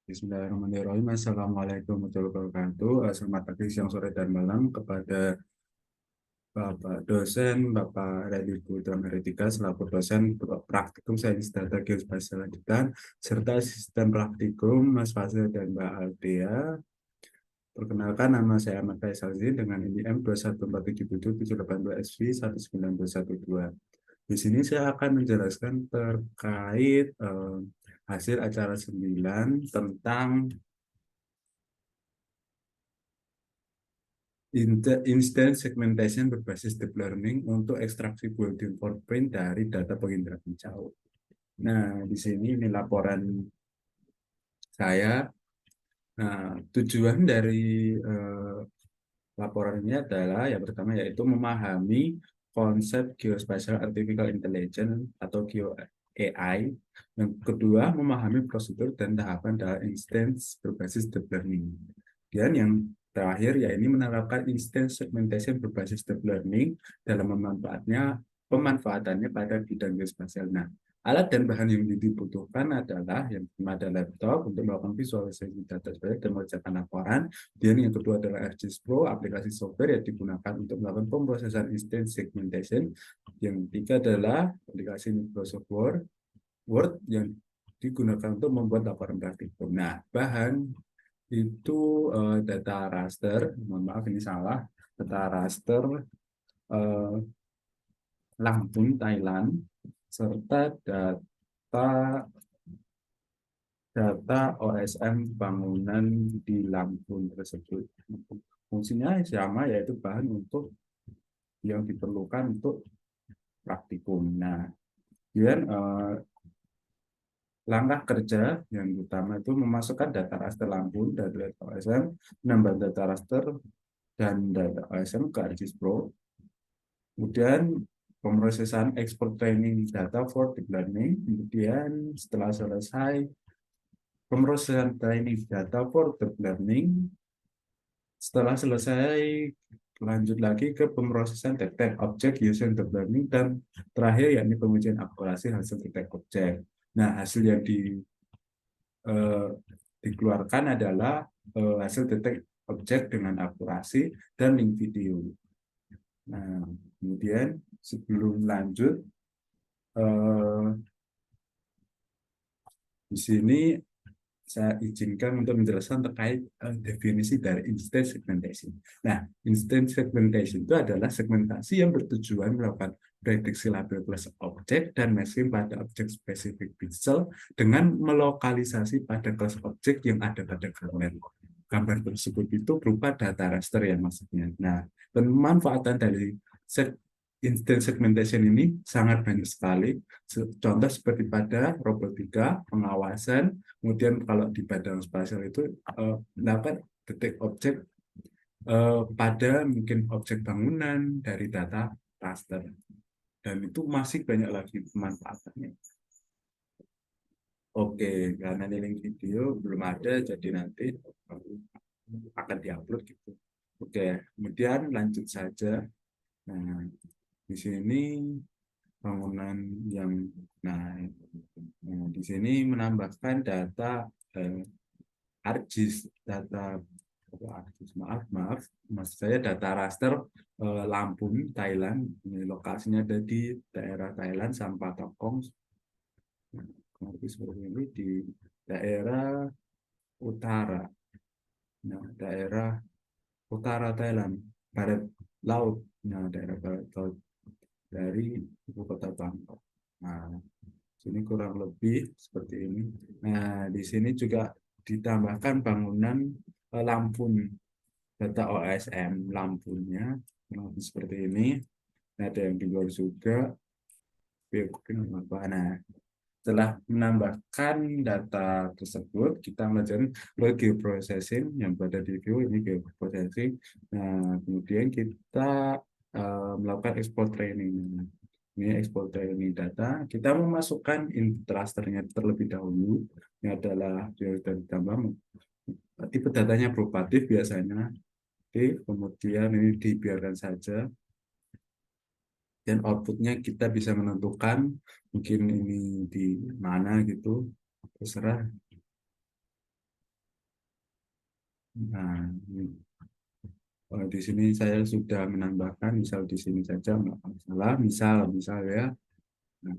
Bismillahirrahmanirrahim. Assalamualaikum warahmatullahi wabarakatuh. Selamat pagi, siang, sore, dan malam kepada Bapak dosen, Bapak Reddy Putra Meritika, selaku dosen praktikum Sains Data Geospasial Lanjutan, serta asisten praktikum Mas Fazil dan Mbak Aldia. Perkenalkan, nama saya Ahmad Faisal Zin dengan NIM 214777862SV19212. Di sini saya akan menjelaskan terkait hasil acara 9 tentang instant segmentation berbasis deep learning untuk ekstraksi built-in footprint dari data penginderaan jauh. Nah, di sini ini laporan saya. Nah, tujuan dari laporan ini adalah yang pertama yaitu memahami konsep Geospatial Artificial Intelligence atau GeoAI. Yang kedua, memahami prosedur dan tahapan dalam instance berbasis deep learning. Dan yang terakhir, yaitu menerapkan instance segmentation berbasis deep learning dalam pemanfaatannya pada bidang geospasial. Nah, alat dan bahan yang dibutuhkan adalah yang pertama adalah laptop untuk melakukan visualisasi data dan mengerjakan laporan. Dan yang kedua adalah ArcGIS Pro, aplikasi software yang digunakan untuk melakukan pemrosesan instance segmentation. Yang ketiga adalah aplikasi Microsoft Word yang digunakan untuk membuat laporan praktikum. Nah, bahan itu data raster, mohon maaf ini salah, data raster eh, Lampung, Thailand, serta data OSM bangunan di Lampung tersebut. Fungsinya sama, yaitu bahan untuk yang diperlukan untuk praktikum. Nah, kemudian langkah kerja yang utama itu memasukkan data raster Lampung dari data OSM, menambah data raster dan data OSM ke ArcGIS Pro. Kemudian pemrosesan export training data for deep learning. Kemudian setelah selesai pemrosesan training data for deep learning, setelah selesai lanjut lagi ke pemrosesan detect object using deep learning, dan terakhir yakni pengujian akurasi hasil detect object. Nah, hasil yang eh, dikeluarkan adalah hasil detect object dengan akurasi dan link video. Nah, kemudian sebelum lanjut, eh, di sini saya izinkan untuk menjelaskan terkait definisi dari instant segmentation. Nah, instant segmentation itu adalah segmentasi yang bertujuan melakukan prediksi label kelas objek dan matching pada objek spesifik pixel dengan melokalisasi pada kelas objek yang ada pada gambar. Gambar tersebut itu berupa data raster ya maksudnya. Nah, pemanfaatan dari instant segmentation ini sangat banyak sekali. Contoh seperti pada robotika, pengawasan, kemudian kalau di badan spasial itu dapat detek objek pada mungkin objek bangunan dari data raster. Dan itu masih banyak lagi pemanfaatannya. Oke, karena ini link video belum ada, jadi nanti akan diupload gitu. Oke, kemudian lanjut saja. Nah, di sini bangunan yang nah, di sini menambahkan data ArcGIS, data ArcGIS, maaf maksud saya data raster Lampung, Thailand. Ini lokasinya ada di daerah Thailand, Sampatokong. Nah, seperti ini di daerah utara. Nah, daerah utara Thailand, barat laut. Nah, daerah barat laut dari ibu kota Bangkok. Nah, sini kurang lebih seperti ini. Nah, di sini juga ditambahkan bangunan Lampung, data OSM lampunya seperti ini. Nah, ada yang di luar juga. Nah, setelah menambahkan data tersebut, kita melakukan geoprocessing yang pada di view ini geoprocessing. Nah, kemudian kita melakukan export training. Ini export training data. Kita memasukkan input rasternya terlebih dahulu. Ini adalah dan ditambah tipe datanya probatif biasanya. Oke, kemudian ini dibiarkan saja. Dan outputnya kita bisa menentukan mungkin ini di mana gitu, terserah. Nah, di sini saya sudah menambahkan, misal di sini saja nggak masalah, misal ya. Nah,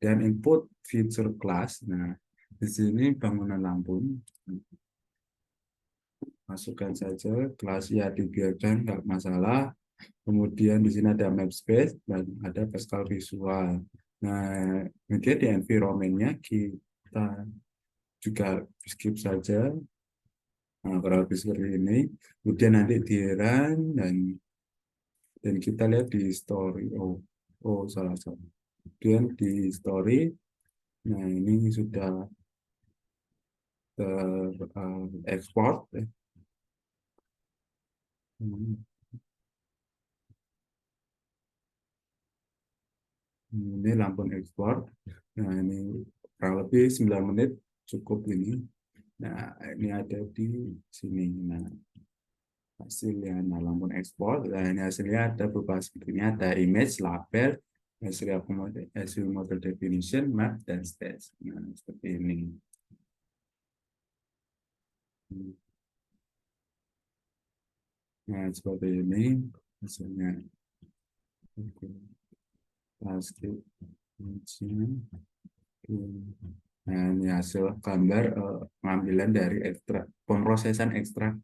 dan input feature class. Nah, di sini bangunan Lampung, masukkan saja kelas ya, dibiarkan nggak masalah. Kemudian di sini ada map space dan ada pascal visual. Nah, kemudian di environment-nya kita juga skip saja. Nah, kurang lebih seperti ini. Kemudian nanti di run dan kita lihat di story. Oh, salah salah. Kemudian di story. Nah, ini sudah terekspor. Ini lampu ekspor. Nah, ini kurang lebih 9 menit cukup ini. Nah, ini ada di sini. Nah, hasilnya, nah, lampu ekspor. Nah, ini hasilnya ada berupa seperti ini. Ada image, label, hasil model definition, map, dan stage. Nah, seperti ini. Nah, seperti ini hasilnya. Oke. Pasti. Nah, ini hasil gambar pengambilan dari ekstrak, pemrosesan ekstrak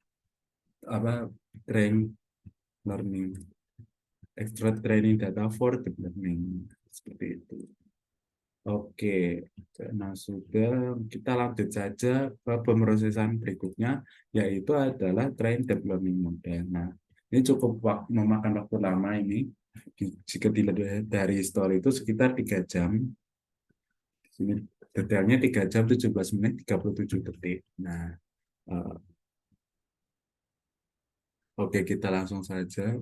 apa train learning, extract training data for deep learning, seperti itu. Oke, nah sudah, kita lanjut saja ke pemrosesan berikutnya, yaitu adalah train deep learning model. Nah, ini cukup memakan waktu lama ini. Jika dilihat dari story itu sekitar 3 jam. Di sini detailnya 3 jam 17 menit 37 detik. Nah, eh, oke, kita langsung saja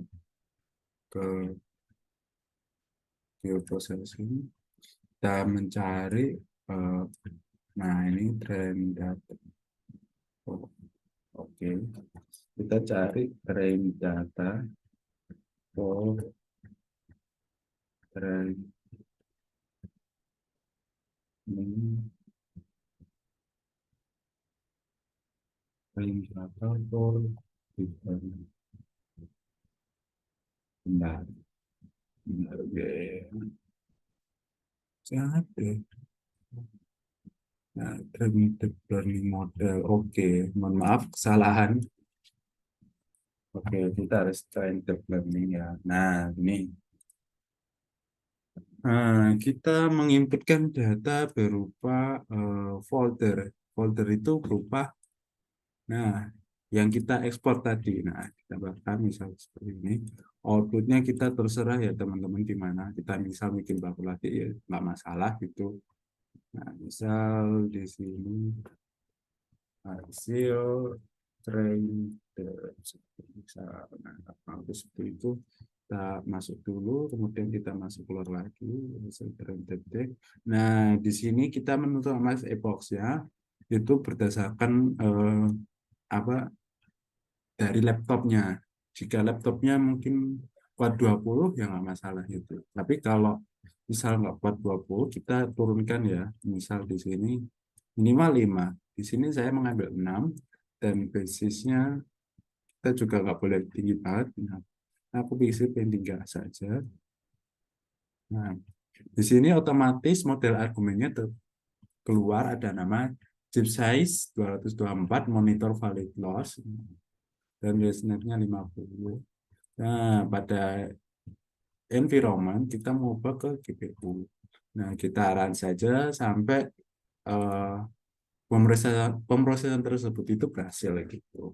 ke bioprocessing. Kita mencari, eh, nah ini train data. Oh, oke, kita cari train data for training train data for different. Benar, benar, jadi, nah, training deep learning model. Oke, mohon maaf kesalahan. Oke, kita harus train deep learning ya. Nah, ini. Kita menginputkan data berupa folder. Folder itu berupa, nah, yang kita ekspor tadi. Nah, kita bahkan misal seperti ini. Outputnya kita terserah ya teman-teman di mana. Kita misal bikin kalkulasi ya nggak masalah gitu. Nah, misal di sini hasil train misal, nah, seperti itu. Kita masuk dulu, kemudian kita masuk keluar lagi, hasil train detek. Nah, di sini kita menentukan mas epoxnya itu berdasarkan apa dari laptopnya. Jika laptopnya mungkin kuat 20 ya nggak masalah itu. Tapi kalau misal nggak kuat 20, kita turunkan ya. Misal di sini minimal 5. Di sini saya mengambil 6 dan basisnya kita juga nggak boleh tinggi banget. Nah, aku bisa yang 3 saja. Nah, di sini otomatis model argumennya keluar ada nama chip size 224, monitor valid loss, dan ResNet-nya 50. Nah, pada environment kita mau ke GPU. Nah, kita run saja sampai eh, pemrosesan tersebut itu berhasil gitu.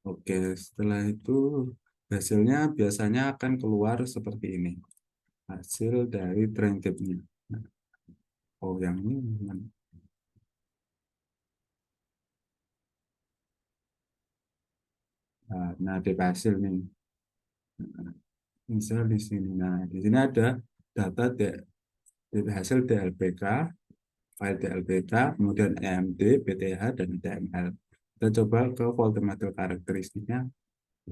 Oke, setelah itu hasilnya biasanya akan keluar seperti ini. Hasil dari train tip-nya. Nah, oh, yang ini. Nah, di hasil nih. Nah, misal di sini. Nah, di sini ada data dari hasil DLBK, file DLBK, kemudian EMD, PTH, dan DML. Kita coba ke folder model karakteristiknya.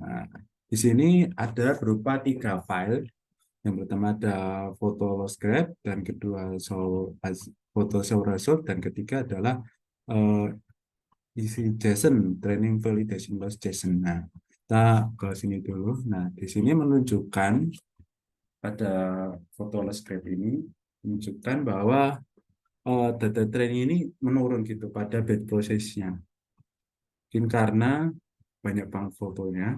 Nah, di sini ada berupa 3 file. Yang pertama ada foto loss grab, dan kedua foto show result, dan ketiga adalah eh, isi JSON, training validation loss JSON. Nah, kita ke sini dulu. Nah, di sini menunjukkan pada foto script ini menunjukkan bahwa data training ini menurun gitu pada batch process-nya. Mungkin karena banyak banget fotonya.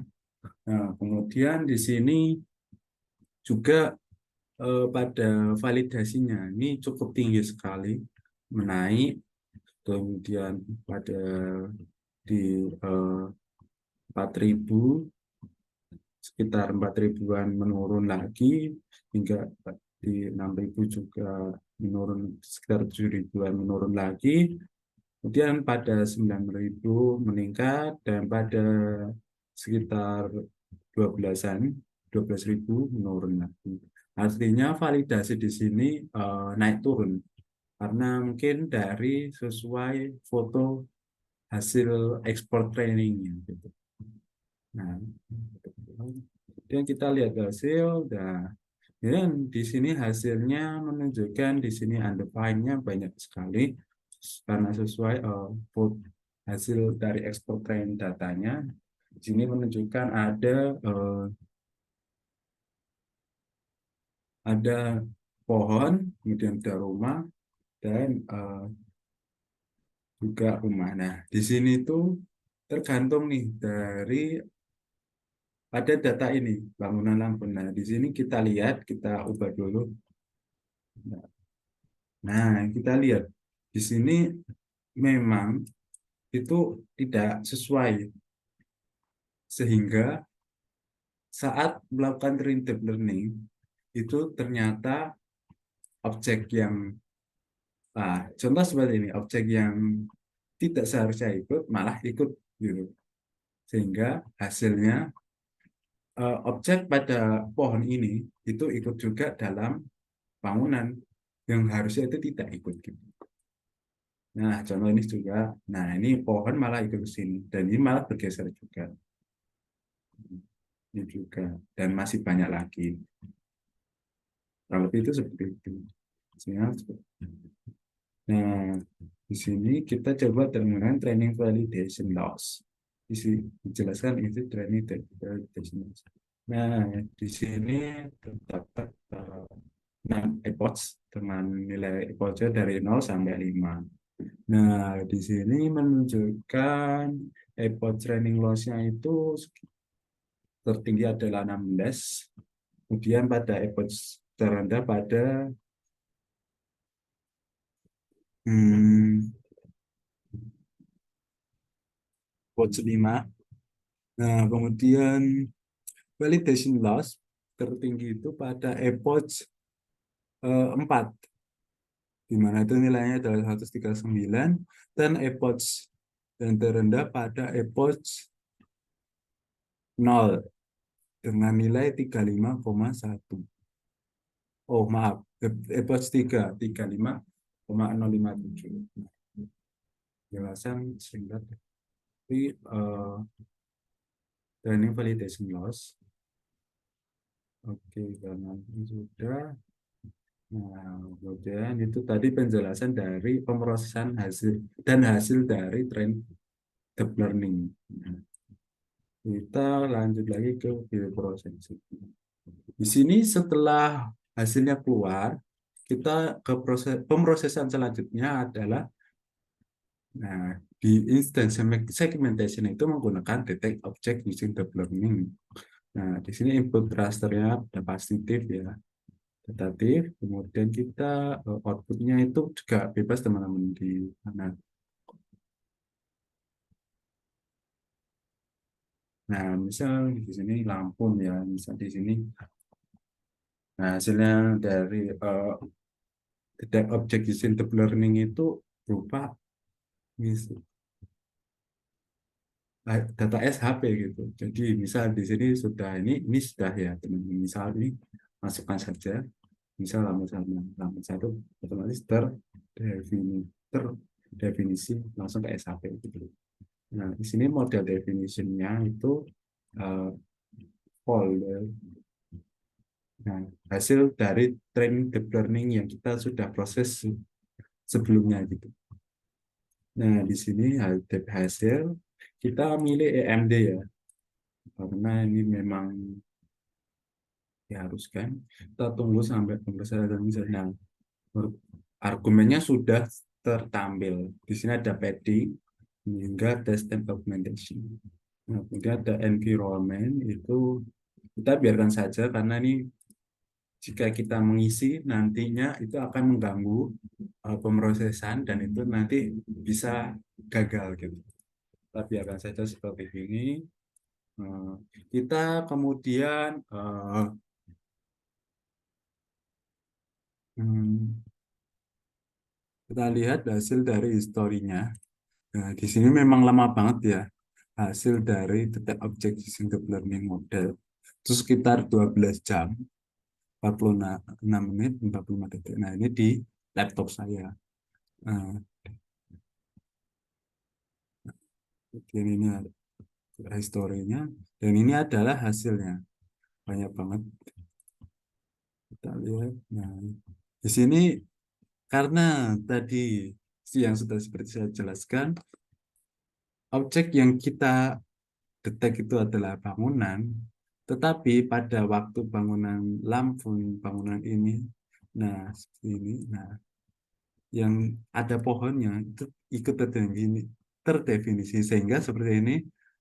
Nah, kemudian di sini juga pada validasinya ini cukup tinggi sekali, menaik, kemudian pada di 4.000, sekitar 4.000-an menurun lagi, hingga di 6.000 juga menurun, sekitar 7.000-an menurun lagi, kemudian pada 9.000 meningkat, dan pada sekitar 12-an, 12.000 menurun lagi. Artinya validasi di sini naik turun karena mungkin dari sesuai foto hasil ekspor trainingnya gitu. Nah, kemudian kita lihat hasil, dan di sini hasilnya menunjukkan di sini undefined-nya banyak sekali karena sesuai hasil dari ekspor train datanya. Di sini menunjukkan ada pohon, kemudian ada rumah, dan juga rumah. Nah, di sini tuh tergantung nih dari ada data ini bangunan lampu. Nah, di sini kita lihat, kita ubah dulu. Nah, kita lihat di sini memang itu tidak sesuai, sehingga saat melakukan deep learning itu ternyata objek yang contoh seperti ini, objek yang tidak seharusnya ikut malah ikut gitu, sehingga hasilnya objek pada pohon ini itu ikut juga dalam bangunan yang harusnya itu tidak ikut gitu. Nah, contoh ini juga, nah ini pohon malah ikut ke sini, dan ini malah bergeser juga. Ini juga, dan masih banyak lagi. Kalau lebih itu seperti itu. Nah, di sini kita coba dengan training validation loss. Dijelaskan itu training validation loss. Nah, di sini terdapat 6 epoch dengan nilai epochnya dari 0 sampai 5. Nah, di sini menunjukkan epoch training loss-nya itu tertinggi adalah 16. Kemudian pada epoch terendah pada hmm, epoch 5. Nah, kemudian validation loss tertinggi itu pada epoch 4, di mana itu nilainya adalah 139, dan epoch yang terendah pada epoch 0 dengan nilai 35,1. Oh, maaf, epoch 3, 35,057. Jelasan singkat. Tapi training validation loss. Oke, karena ini sudah. Nah, kemudian itu tadi penjelasan dari pemrosesan hasil dan hasil dari train deep learning. Nah, kita lanjut lagi ke bioprocessing. Di sini setelah hasilnya keluar, kita ke proses pemrosesan selanjutnya adalah, nah, di instance segmentation itu menggunakan detect object using deep learning. Nah, di sini input rasternya ada positif ya, tentatif, kemudian kita outputnya itu juga bebas teman-teman di mana. Nah, misal di sini lampu ya, misal di sini. Nah, hasilnya dari detect object using deep learning itu berupa data SHP gitu. Jadi misal di sini sudah ini sudah ya teman-teman. Misal ini masukkan saja, misal lama satu otomatis terdefinisi langsung ke SHP gitu. Nah, di sini model definitionnya itu uh, folder. Nah, hasil dari training deep learning yang kita sudah proses sebelumnya gitu. Nah, di sini hasil kita milih EMD ya, karena ini memang diharuskan. Kita tunggu sampai pembesaran sedang. Argumennya sudah tertampil. Di sini ada padding hingga test and documentation. Nah, kemudian ada environment itu kita biarkan saja karena ini jika kita mengisi nantinya itu akan mengganggu pemrosesan dan itu nanti bisa gagal gitu. Kita biarkan saja seperti ini. Eh, kita kemudian hmm, kita lihat hasil dari historinya. Nah, di sini memang lama banget ya hasil dari Detect Object Using Deep Learning Model. Itu sekitar 12 jam, 46 menit, 45 detik. Nah, ini di laptop saya. Nah, kemudian ini ada historinya. Dan ini adalah hasilnya. Banyak banget. Kita lihat. Nah, di sini karena tadi yang sudah seperti saya jelaskan, objek yang kita detek itu adalah bangunan, tetapi pada waktu bangunan Lampung, bangunan ini, nah ini, nah yang ada pohonnya itu ikut terdefinisi sehingga seperti ini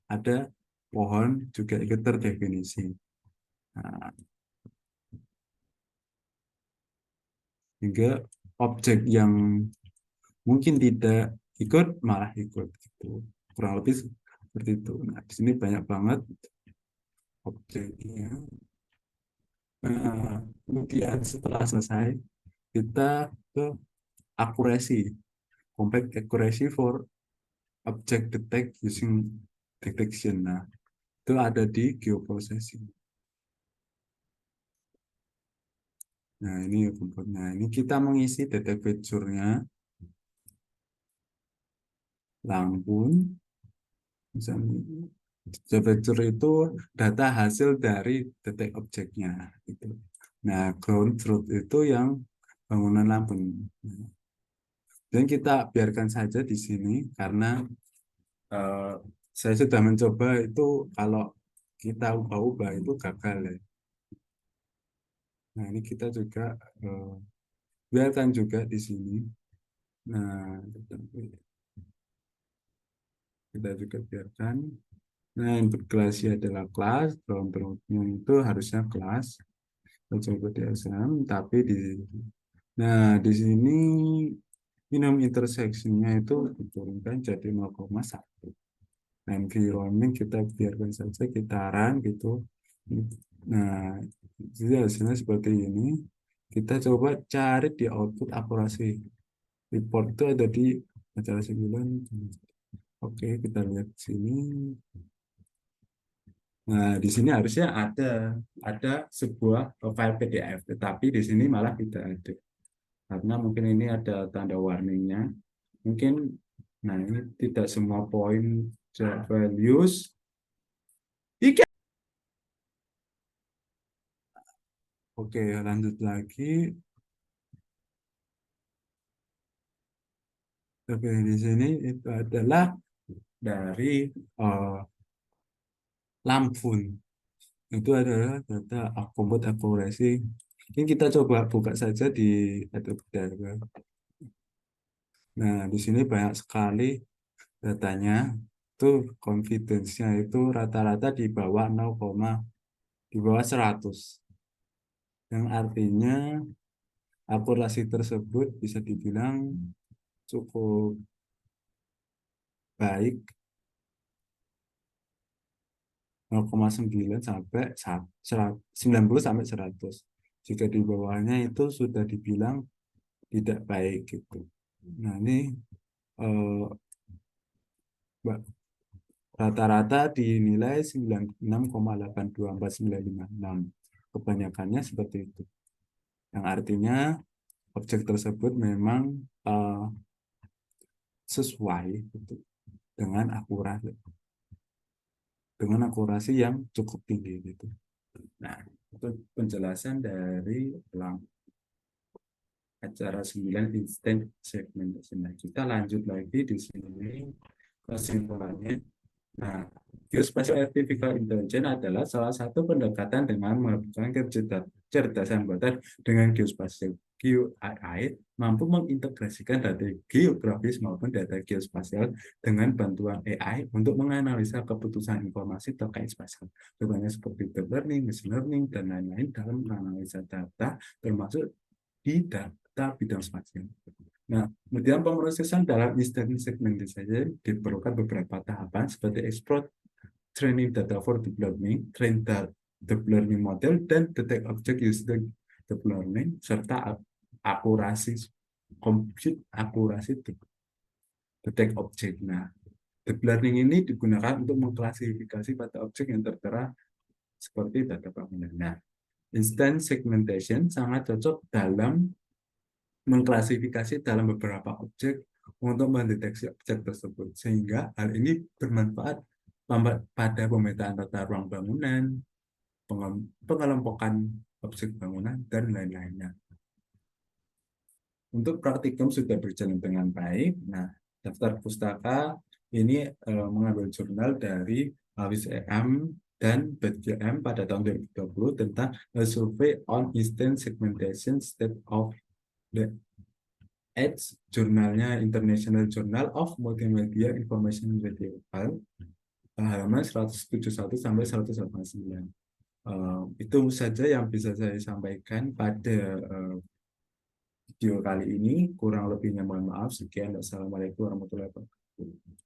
ada pohon juga ikut terdefinisi. Nah, hingga objek yang mungkin tidak ikut malah ikut gitu. Kurang lebih seperti itu. Nah, di sini banyak banget objeknya. Nah, kemudian setelah selesai, kita ke akurasi, compact accuracy for object detect using detection. Nah, itu ada di geoprocessing. Nah, ini komponennya. Ini kita mengisi data feature-nya, Lampung, misalnya. Data feature itu data hasil dari detect objeknya. Gitu. Nah, ground truth itu yang bangunan Lampung. Nah, dan kita biarkan saja di sini karena eh, saya sudah mencoba itu kalau kita ubah-ubah itu gagal ya. Nah, ini kita juga eh, biarkan juga di sini. Nah, kita juga biarkan. Nah, input kelasnya adalah kelas, ground truth-nya itu harusnya kelas. Kita coba di SM, tapi di nah di sini minimum intersection-nya itu diturunkan jadi 0,1. Environment kita biarkan saja kitaran gitu. Nah, jadi hasilnya seperti ini. Kita coba cari di output akurasi. Report itu ada di acara 9. Oke, kita lihat sini. Nah, di sini harusnya ada sebuah file PDF, tetapi di sini malah tidak ada. Karena mungkin ini ada tanda warningnya. Mungkin, nah ini tidak semua poin values. Oke, lanjut lagi. Oke, di sini itu adalah dari uh, Lampung. Itu adalah data computer accuracy. Ini kita coba buka saja di Adobe Diagram. Nah, di sini banyak sekali datanya. Itu confidence-nya itu rata-rata di bawah 0, di bawah 100. Yang artinya akurasi tersebut bisa dibilang cukup baik, 0,9 sampai 90 sampai 100. Jika di bawahnya itu sudah dibilang tidak baik gitu. Nah, ini eh, rata-rata dinilai 96,824956. Kebanyakannya seperti itu. Yang artinya objek tersebut memang sesuai gitu, dengan akurasi yang cukup tinggi gitu. Nah, itu penjelasan dari Lang. acara 9 instant segmentation. Nah, kita lanjut lagi di sini kesimpulannya. Nah, Geospatial Artificial Intelligence adalah salah satu pendekatan dengan menggabungkan kecerdasan buatan dengan geospasial. GeoAI mampu mengintegrasikan data geografis maupun data geospasial dengan bantuan AI untuk menganalisa keputusan informasi terkait spasial. Contohnya seperti deep learning, machine learning, dan lain-lain dalam menganalisa data termasuk di data bidang spasial. Nah, kemudian pemrosesan dalam instant segmentation diperlukan beberapa tahapan seperti export, training data for deep learning, train the deep learning model, dan detect object using deep learning, serta akurasi compute akurasi detect object. Nah, deep learning ini digunakan untuk mengklasifikasi pada objek yang tertera seperti data bangunan. Nah, instant segmentation sangat cocok dalam mengklasifikasi dalam beberapa objek untuk mendeteksi objek tersebut, sehingga hal ini bermanfaat pada pemetaan tata ruang bangunan, pengelompokan objek bangunan, dan lain-lainnya. Untuk praktikum sudah berjalan dengan baik. Nah, daftar pustaka ini mengambil jurnal dari Awis EM dan BETGM pada tahun 2020 tentang a survey on instant segmentation state of the Edge, jurnalnya International Journal of Multimedia Information Retrieval, halaman 171 sampai 189. Itu saja yang bisa saya sampaikan pada video kali ini. Kurang lebihnya mohon maaf. Sekian. Assalamualaikum warahmatullahi wabarakatuh.